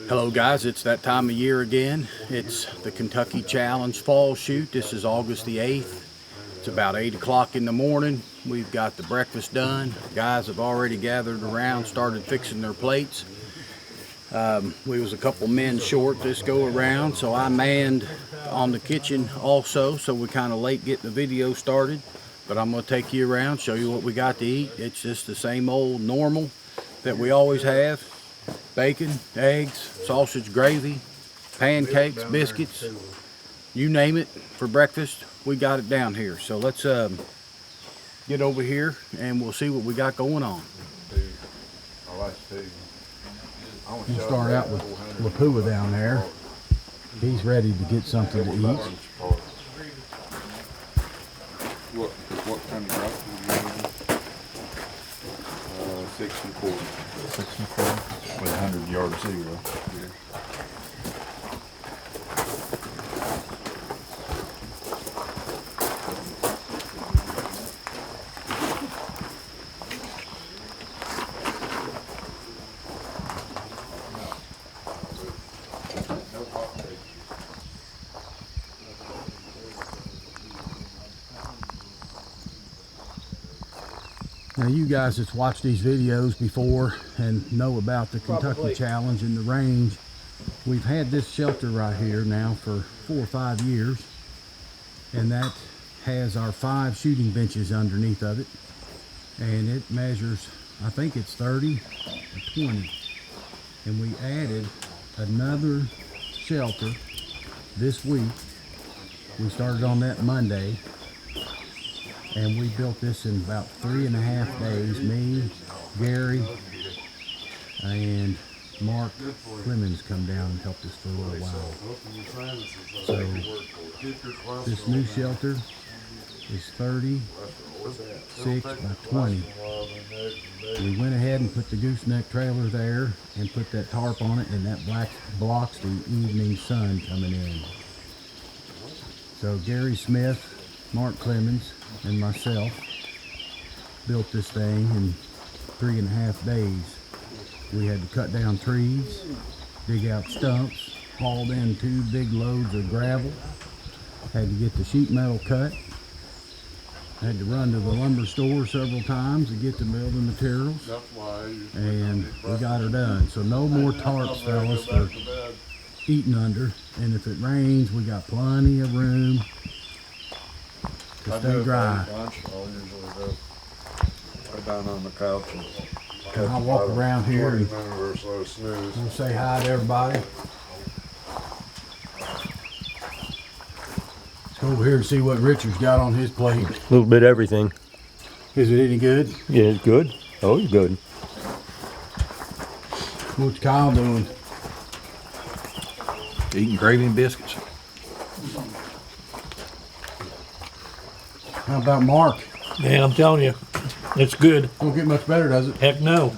Hello guys, it's that time of year again. It's the Kentucky Challenge Fall Shoot. This is August the 8th. It's about 8 o'clock in the morning. We've got the breakfast done. Guys have already gathered around, started fixing their plates. We was a couple men short this go around, so I manned on the kitchen also, so we kind of late getting the video started. But I'm going to take you around, show you what we got to eat. It's just the same old normal that we always have. Bacon, eggs, sausage gravy, pancakes, biscuits, you name it for breakfast, we got it down here. So let's get over here and we'll see what we got going on. We'll start out with Lapua down there. He's ready to get something to eat. What kind of drop do you use? 6 1/4. 6 1/4 with 100-yard zero. Yeah. Now you guys that's watched these videos before and know about the Kentucky Challenge and the range, we've had this shelter right here now for 4 or 5 years, and that has our 5 shooting benches underneath of it, and it measures, I think it's 30 or 20, and we added another shelter this week. We started on that Monday, and we built this in about 3.5 days. Me, Gary, and Mark Clemens come down and helped us for a little while. So this new shelter is 36 by 20. We went ahead and put the gooseneck trailer there and put that tarp on it, and that blocks the evening sun coming in. So Gary Smith, Mark Clemens, and myself built this thing in 3.5 days. We had to cut down trees, dig out stumps, hauled in 2 big loads of gravel, had to get the sheet metal cut, had to run to the lumber store several times to get the building materials, and we got her done. So no more tarps, fellas, for eating under, and if it rains, we got plenty of room to stay dry. I'll usually go down on the couch and I'll walk around here and snooze. we'll say hi to everybody. Let's go over here and see what Richard's got on his plate. A little bit of everything. Is it any good? Yeah, it's good. Oh, it's good. What's Kyle doing? Eating gravy and biscuits. How about Mark? Man, I'm telling you, it's good. Don't get much better, does it? Heck no.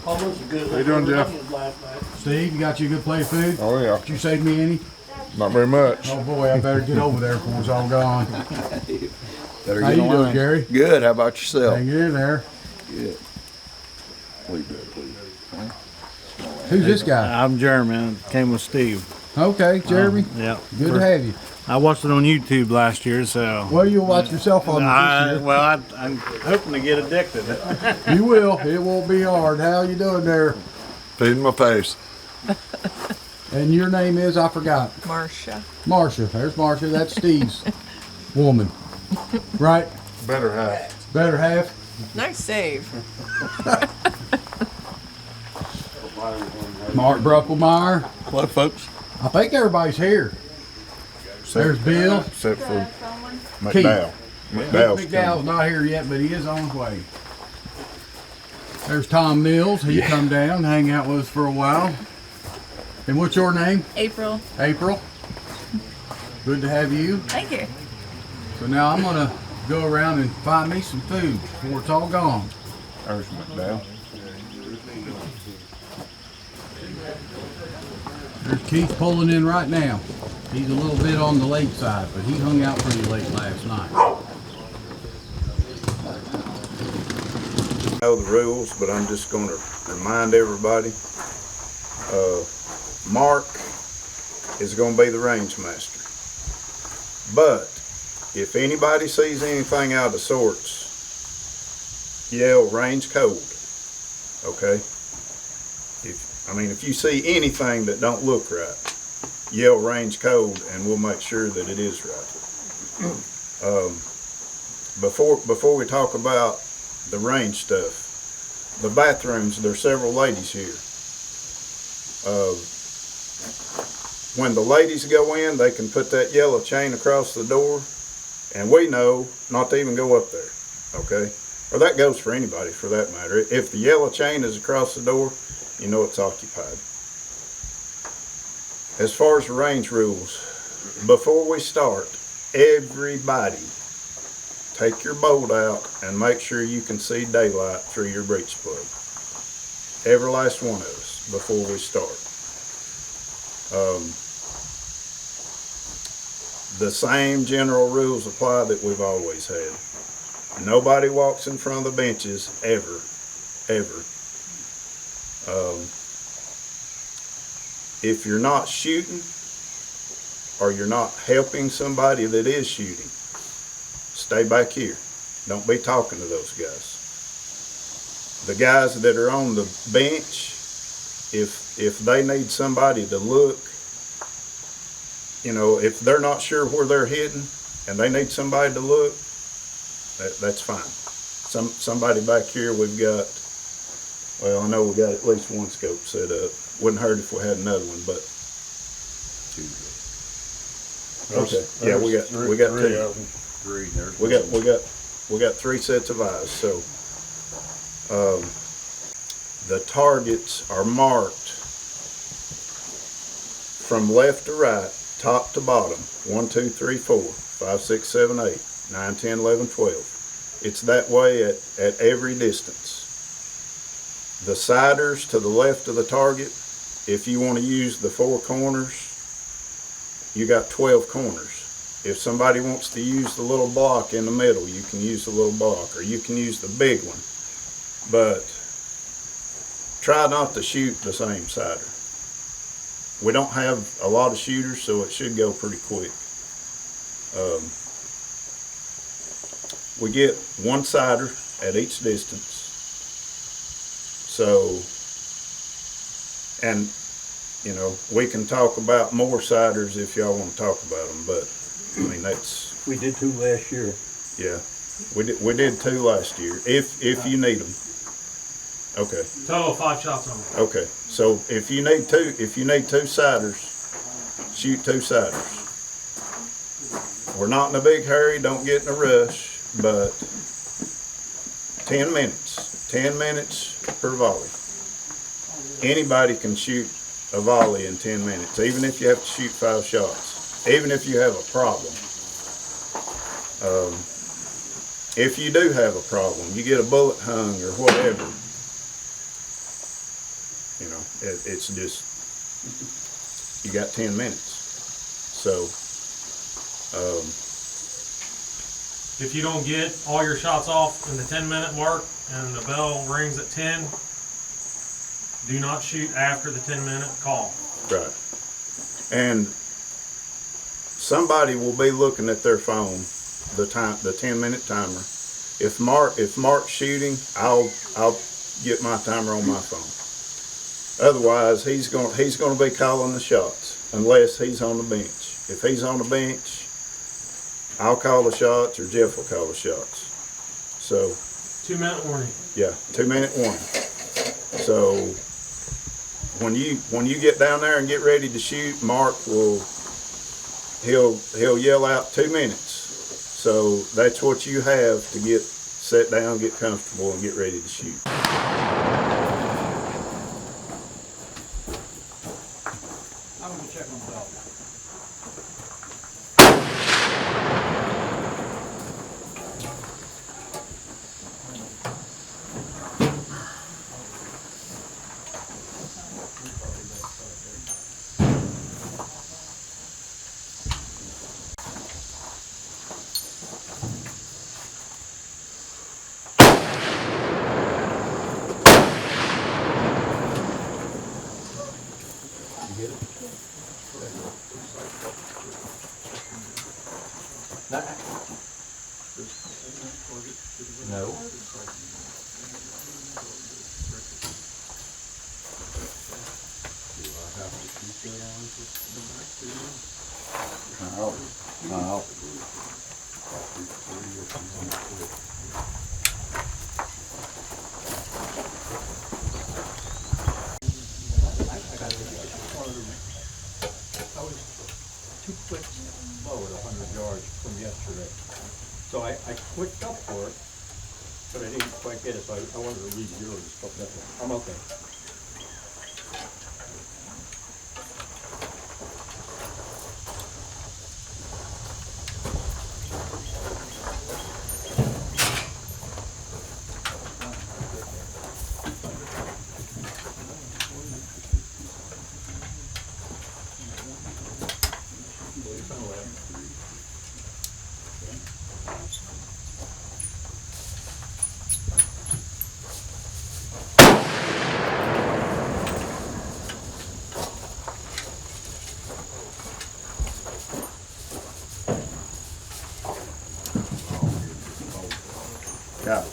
Almost as good. How you doing, Jeff? Steve, you got you a good plate of food? Oh yeah, Did you save me any? not very much. Oh boy, I better get over there before it's all gone. Better How get you on doing, line. Gary? Good. How about yourself? Hang in there. Good. Please, please. Who's this guy? I'm Jeremy. I came with Steve. Okay, Jeremy. Yeah. Good to have you. I watched it on YouTube last year, so. Well, you'll watch yourself on this year. I'm hoping to get addicted. You will. It won't be hard. How you doing there? Feeding my face. And your name is? I forgot. Marcia. Marcia. There's Marcia. That's Steve's woman. Right? Better half. Better half. Nice save. Mark Bruckelmeyer. Hello, folks. I think everybody's here. There's Bill. Except for Keith. McDowell. McDowell's McDowell's not here yet, but he is on his way. There's Tom Mills. He come down, hang out with us for a while. And what's your name? April. April. Good to have you. Thank you. So now I'm gonna go around and find me some food before it's all gone. There's McDowell. There's Keith pulling in right now. He's a little bit on the late side, but he hung out pretty late last night. know the rules, but I'm just going to remind everybody, Mark is going to be the range master. But if anybody sees anything out of sorts, yell range code. Okay? If you see anything that don't look right, yell range code and we'll make sure that it is right. Before we talk about the range stuff, the bathrooms, there's several ladies here. When the ladies go in, they can put that yellow chain across the door, and we know not to even go up there, okay? Or that goes for anybody for that matter. If the yellow chain is across the door, you know it's occupied. As far as the range rules, before we start, everybody take your bolt out and make sure you can see daylight through your breech plug. Every last one of us before we start. The same general rules apply that we've always had. Nobody walks in front of the benches ever. If you're not shooting or you're not helping somebody that is shooting, stay back here. Don't be talking to those guys. The guys that are on the bench, if they need somebody to look, if they're not sure where they're hitting and they need somebody to look, that's fine. Somebody back here, we've got, well, I know we got at least one scope set up. Wouldn't hurt if we had another one, but. Okay, yeah, we got two. We got 3 sets of eyes. So the targets are marked from left to right, top to bottom. 1, 2, 3, 4, 5, 6, 7, 8, 9, 10, 11, 12. It's that way at every distance. The siders to the left of the target, if you want to use the 4 corners, you got 12 corners. If somebody wants to use the little block in the middle, you can use the little block, or you can use the big one. But try not to shoot the same sider. We don't have a lot of shooters, so it should go pretty quick. We get 1 sider at each distance. So, and we can talk about more siders if y'all want to talk about them, but that's. We did 2 last year. Yeah, we did 2 last year. If you need them. Okay. Total 5 shots on them. Okay. So if you need 2 siders, shoot 2 siders. We're not in a big hurry. Don't get in a rush. But 10 minutes. 10 minutes per volley. Anybody can shoot a volley in 10 minutes, even if you have to shoot 5 shots, even if you have a problem. If you do have a problem, you get a bullet hung or whatever, it's just, you got 10 minutes. So, if you don't get all your shots off in the 10-minute mark and the bell rings at 10, do not shoot after the 10-minute call. right. And somebody will be looking at their phone, the 10-minute timer. If Mark's shooting, I'll get my timer on my phone. Otherwise, he's going to be calling the shots unless he's on the bench. If he's on the bench, I'll call the shots or Jeff will call the shots. So 2-minute warning. yeah, 2-minute warning. So when you get down there and get ready to shoot, Mark he'll yell out 2 minutes. So that's what you have to get set down, get comfortable, and get ready to shoot. I'm going to check on the bell. get it? No. Kyle. Too quick low at 100 yards from yesterday. So I switched up for it, but I didn't quite get it, so I wanted to read yours, but that's it. I'm okay. Got it.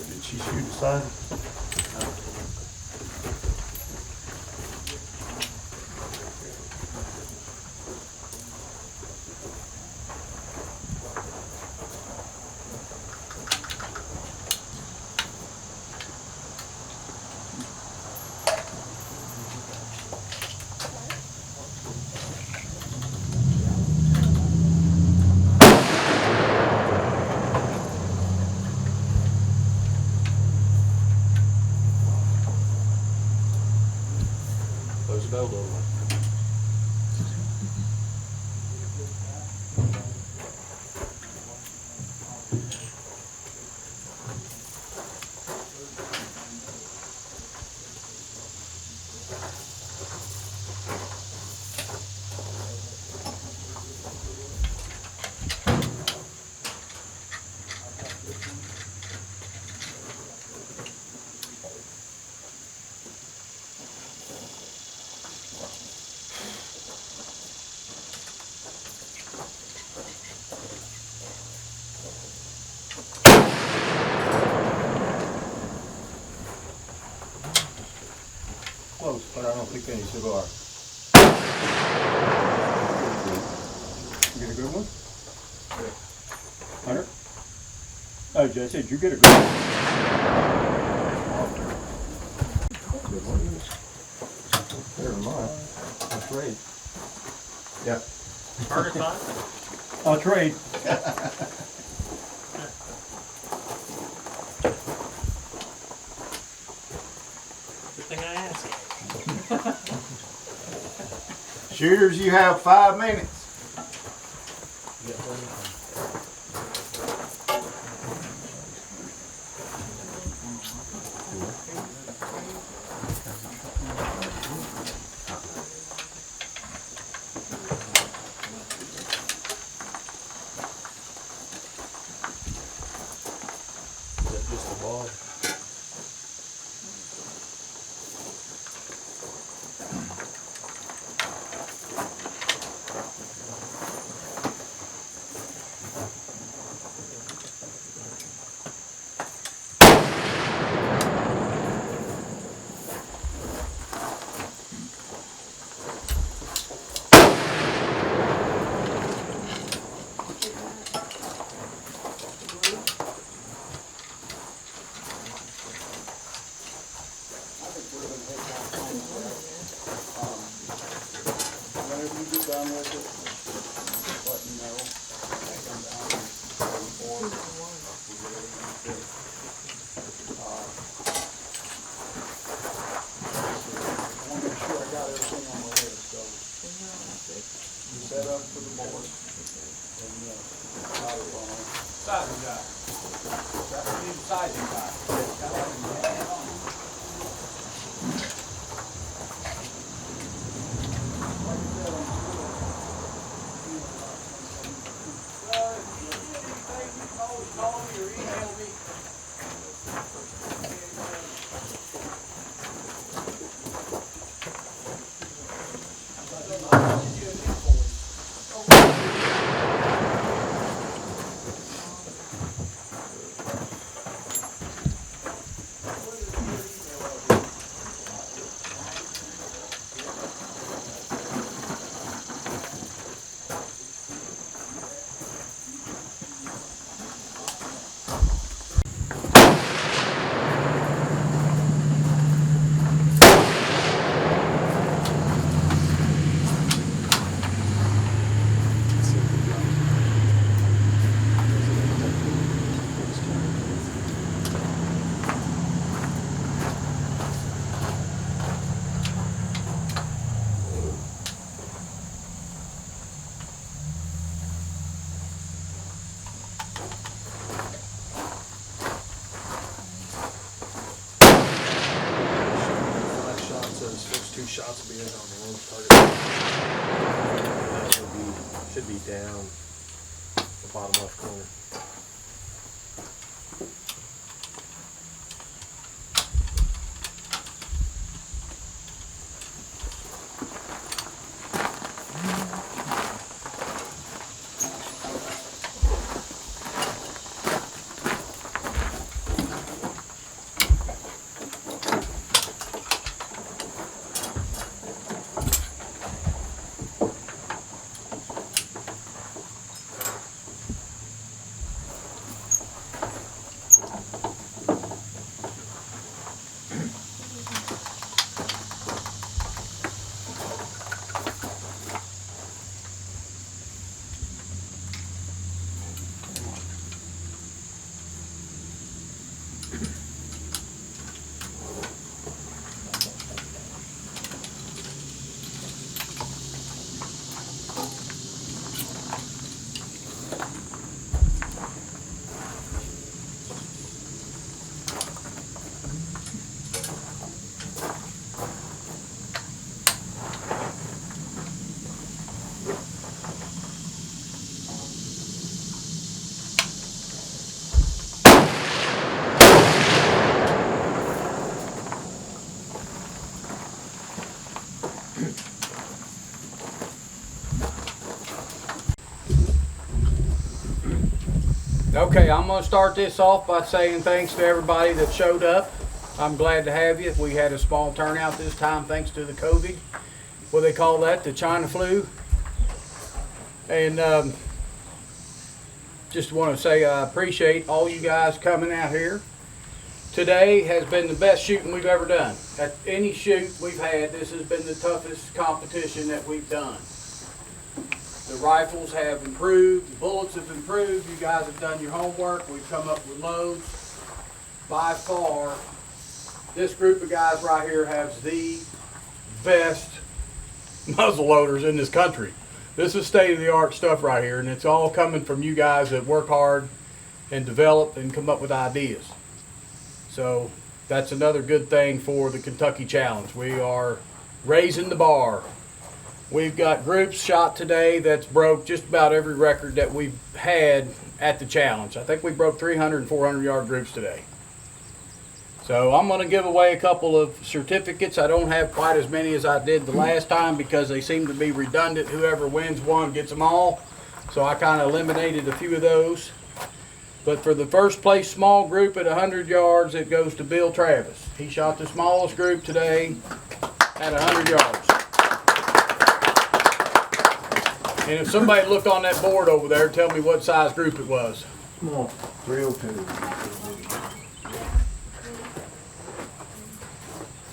Did she shoot aside? Close the bell door. Close, but I don't think any cigar. You get a good one? Hunter? Oh, I said you get a good one. Good one. Better than mine. I'll trade. Yeah. Target size? I'll trade. Good thing I asked. Shooters, you have 5 minutes. Just a ball. Whenever you get done with it, just let me know. I'll come down and report. I want to make sure I got everything on my list, so. You set up for the board. And, router on it. Sizing guy. We need a sizing guy. If you need anything, you can always call me or email me. shots will be on the launch target. That should be down the bottom left corner. Okay, I'm going to start this off by saying thanks to everybody that showed up. I'm glad to have you. We had a small turnout this time thanks to the COVID. What do they call that? The China flu. And just want to say I appreciate all you guys coming out here. Today has been the best shooting we've ever done. At any shoot we've had, this has been the toughest competition that we've done. The rifles have improved, the bullets have improved, you guys have done your homework, we've come up with loads. By far, this group of guys right here has the best muzzle loaders in this country. This is state-of-the-art stuff right here, and it's all coming from you guys that work hard and develop and come up with ideas. So that's another good thing for the Kentucky Challenge. We are raising the bar. We've got groups shot today that's broke just about every record that we've had at the challenge. I think we broke 300 and 400 yard groups today. So I'm going to give away a couple of certificates. I don't have quite as many as I did the last time because they seem to be redundant. Whoever wins one gets them all. So I kind of eliminated a few of those. But for the first place small group at 100 yards, it goes to Bill Travis. He shot the smallest group today at 100 yards. And if somebody look on that board over there, tell me what size group it was. Small. 302.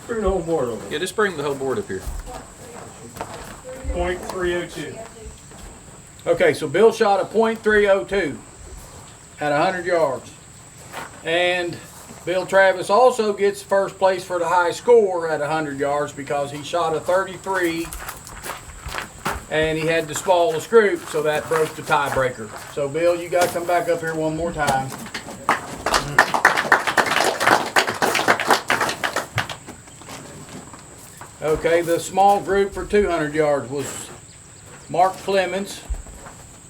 Bring the whole board over. Yeah, just bring the whole board up here. .302. Okay, so Bill shot a .302 at 100 yards. And Bill Travis also gets first place for the high score at 100 yards because he shot a 33 and he had the smallest group, so that broke the tiebreaker. So Bill, you got to come back up here one more time. Okay, the small group for 200 yards was Mark Clemens,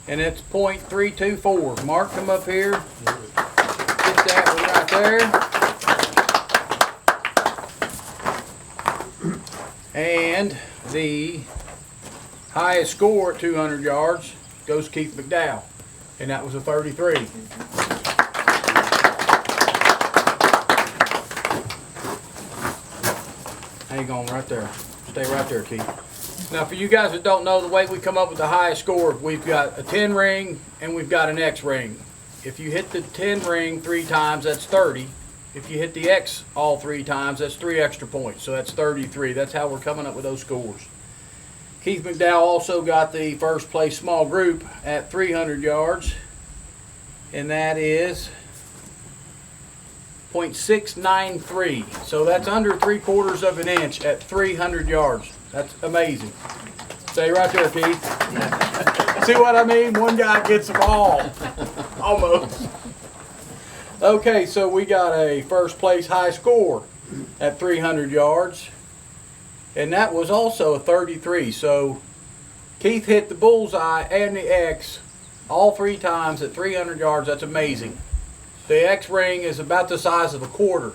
and it's .324. Mark, come up here. Get that one right there. And the highest score at 200 yards goes to Keith Mcdowell, and that was a 33. Hang on right there. Stay right there, Keith. Now, for you guys that don't know, the way we come up with the highest score, we've got a 10 ring and we've got an X ring. If you hit the 10 ring 3 times, that's 30. If you hit the X all 3 times, that's 3 extra points. So that's 33. That's how we're coming up with those scores. Keith McDowell also got the first place small group at 300 yards, and that is .693. So that's under 3/4 of an inch at 300 yards. That's amazing. Stay right there, Keith. See what I mean? One guy gets them all. Almost. Okay, so we got a first place high score at 300 yards. and that was also a 33. So Keith hit the bullseye and the X all 3 times at 300 yards. That's amazing. The X ring is about the size of a quarter.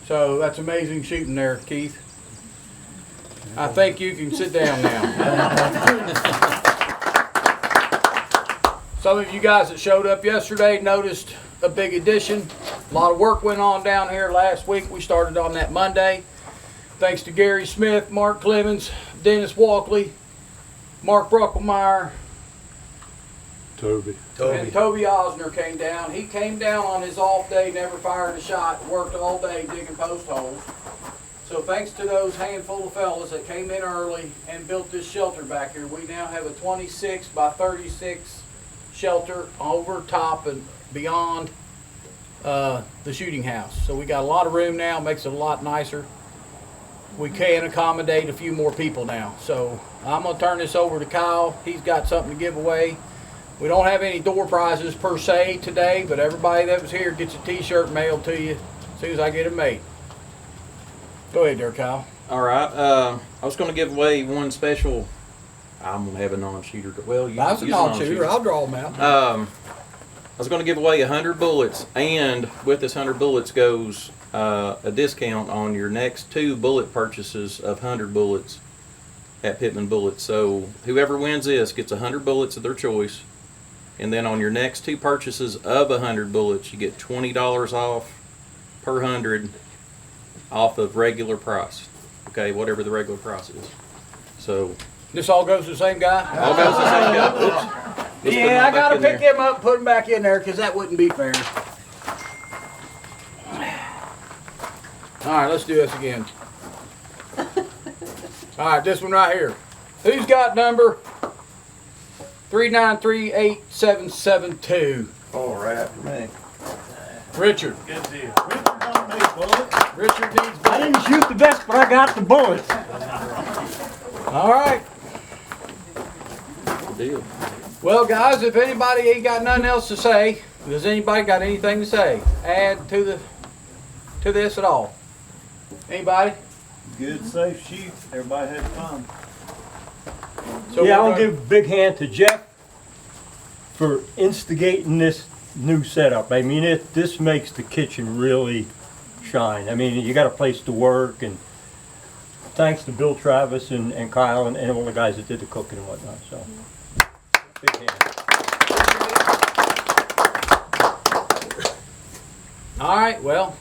So that's amazing shooting there, Keith. I think you can sit down now. Some of you guys that showed up yesterday noticed a big addition. A lot of work went on down here last week. We started on that Monday. Thanks to Gary Smith, Mark Clemens, Dennis Walkley, Mark Bruckelmeyer, Toby. and Toby Osner came down. He came down on his off day, never fired a shot, worked all day digging post holes. So thanks to those handful of fellas that came in early and built this shelter back here, we now have a 26 by 36 shelter over top and beyond the shooting house. So we got a lot of room now, makes it a lot nicer. We can accommodate a few more people now. So I'm gonna turn this over to Kyle. He's got something to give away. We don't have any door prizes per se today, but everybody that was here gets a t-shirt mailed to you as soon as I get it made. Go ahead there, Kyle. All right. I was going to give away one special. I'm going to have a non-shooter. Well, you I was a use non-shooter. I'll draw them out. I was going to give away 100 bullets, and with this 100 bullets goes a discount on your next 2 bullet purchases of 100 bullets at Pittman Bullets. So whoever wins this gets 100 bullets of their choice, and then on your next 2 purchases of 100 bullets, you get $20 off per 100 off of regular price. Okay, whatever the regular price is. So This all goes to the same guy? all goes to the same guy. Oops. Let's put them Yeah, all I gotta back in pick there. him up and put him back in there because that wouldn't be fair. All right, let's do this again. All right, this one right here. Who's got number 3938772? All right, man. Richard. Good deal. Richard needs I didn't shoot the best, but I got the bullets. All right. Good deal. Well, guys, if anybody ain't got nothing else to say, does anybody got anything to say? Add to this at all? Anybody? Good, safe shoot. Everybody had fun. So Yeah, we're I'll gonna- give a big hand to Jeff for instigating this new setup. I mean, this makes the kitchen really shine. I mean, you got a place to work, and thanks to Bill Travis and Kyle and all the guys that did the cooking and whatnot. So, big hand. All right, well,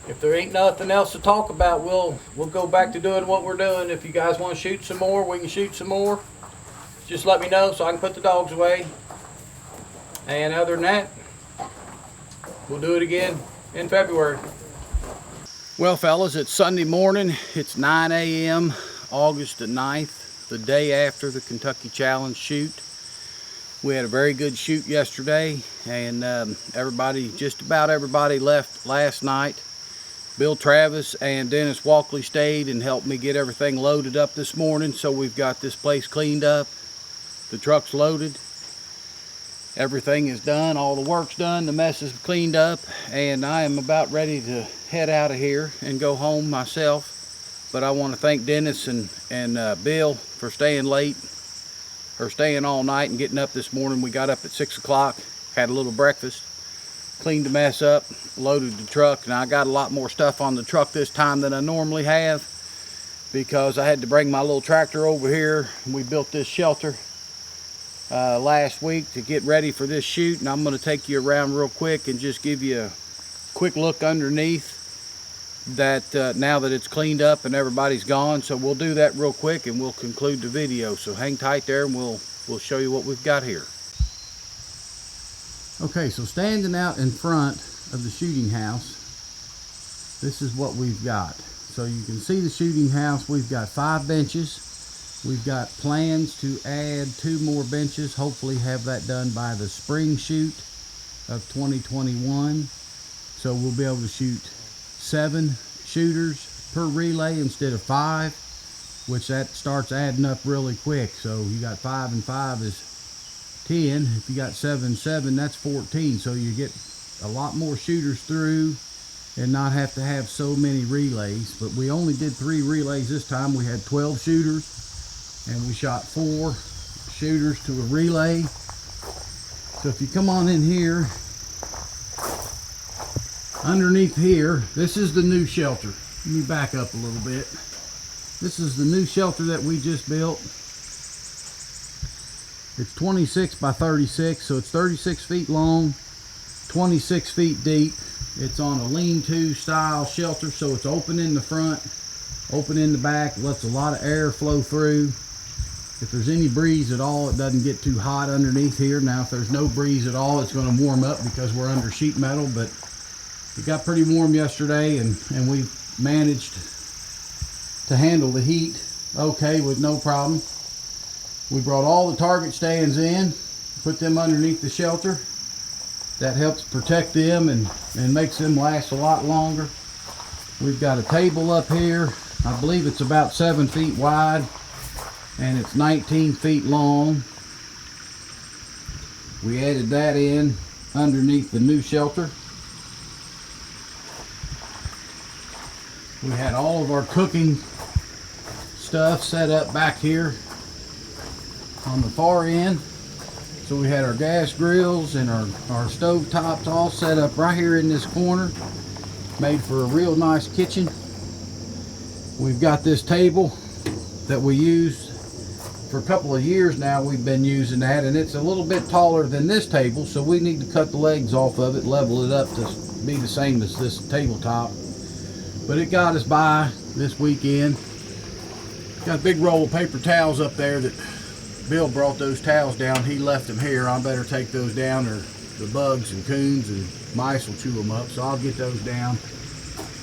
if there ain't nothing else to talk about, we'll go back to doing what we're doing. If you guys want to shoot some more, we can shoot some more. Just let me know so I can put the dogs away. And other than that, we'll do it again in February. Well, fellas, it's Sunday morning. It's 9 a.m., August the 9th, the day after the Kentucky Challenge shoot. We had a very good shoot yesterday, and just about everybody left last night. Bill Travis and Dennis Walkley stayed and helped me get everything loaded up this morning, so we've got this place cleaned up. The truck's loaded. Everything is done, all the work's done, the mess is cleaned up, and I am about ready to head out of here and go home myself. But I want to thank Dennis and Bill for staying late, or staying all night and getting up this morning. We got up at 6 o'clock, had a little breakfast, cleaned the mess up, loaded the truck, and I got a lot more stuff on the truck this time than I normally have because I had to bring my little tractor over here. We built this shelter last week to get ready for this shoot, and I'm going to take you around real quick and just give you a quick look underneath that now that it's cleaned up and everybody's gone. So we'll do that real quick and we'll conclude the video. So hang tight there and we'll show you what we've got here. Okay, so standing out in front of the shooting house, this is what we've got. So you can see the shooting house. We've got 5 benches. We've got plans to add 2 more benches, hopefully have that done by the spring shoot of 2021. So we'll be able to shoot 7 shooters per relay instead of 5, which that starts adding up really quick. So you got 5 and 5 is 10. If you got 7 and 7, that's 14. So you get a lot more shooters through and not have to have so many relays. But we only did 3 relays this time. We had 12 shooters, and we shot 4 shooters to a relay. So if you come on in here, underneath here, this is the new shelter. Let me back up a little bit. This is the new shelter that we just built. It's 26 by 36, so it's 36 feet long, 26 feet deep. It's on a lean-to style shelter, so it's open in the front, open in the back, lets a lot of air flow through. If there's any breeze at all, it doesn't get too hot underneath here. Now, if there's no breeze at all, it's going to warm up because we're under sheet metal, but it got pretty warm yesterday, and we managed to handle the heat okay with no problem. We brought all the target stands in, put them underneath the shelter. That helps protect them and makes them last a lot longer. We've got a table up here. I believe it's about 7 feet wide, and it's 19 feet long. We added that in underneath the new shelter. We had all of our cooking stuff set up back here on the far end. So we had our gas grills and our stove tops all set up right here in this corner. Made for a real nice kitchen. We've got this table that we use for a couple of years now. We've been using that, and it's a little bit taller than this table, so we need to cut the legs off of it, level it up to be the same as this tabletop. But it got us by this weekend. Got a big roll of paper towels up there that Bill brought those towels down. He left them here. I better take those down, or the bugs and coons and mice will chew them up, so I'll get those down.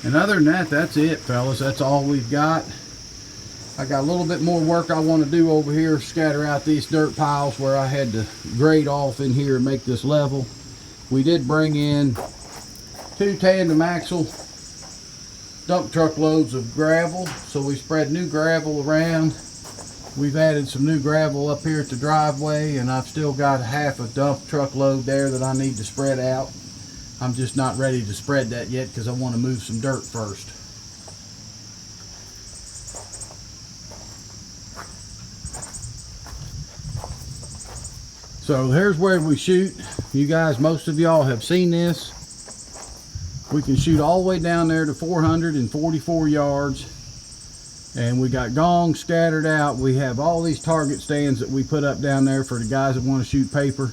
And other than that, that's it, fellas. That's all we've got. I got a little bit more work I want to do over here, scatter out these dirt piles where I had to grade off in here and make this level. We did bring in 2 tandem axle dump truck loads of gravel, so we spread new gravel around. We've added some new gravel up here at the driveway, and I've still got half a dump truck load there that I need to spread out. I'm just not ready to spread that yet because I want to move some dirt first. So here's where we shoot. You guys, most of y'all have seen this. We can shoot all the way down there to 444 yards. And we got gongs scattered out. We have all these target stands that we put up down there for the guys that want to shoot paper.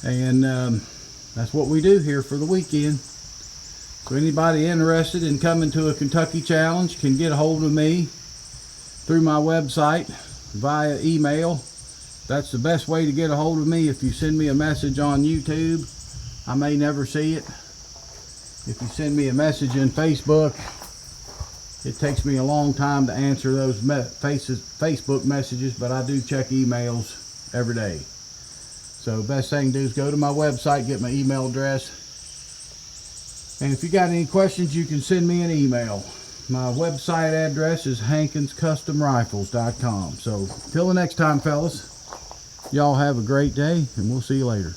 And that's what we do here for the weekend. So anybody interested in coming to a Kentucky Challenge can get a hold of me through my website via email. That's the best way to get a hold of me. If you send me a message on YouTube, I may never see it. If you send me a message in Facebook, it takes me a long time to answer those Facebook messages, but I do check emails every day. So best thing to do is go to my website, get my email address. And if you got any questions, you can send me an email. My website address is hankinscustomrifles.com. So till the next time, fellas, y'all have a great day, and we'll see you later.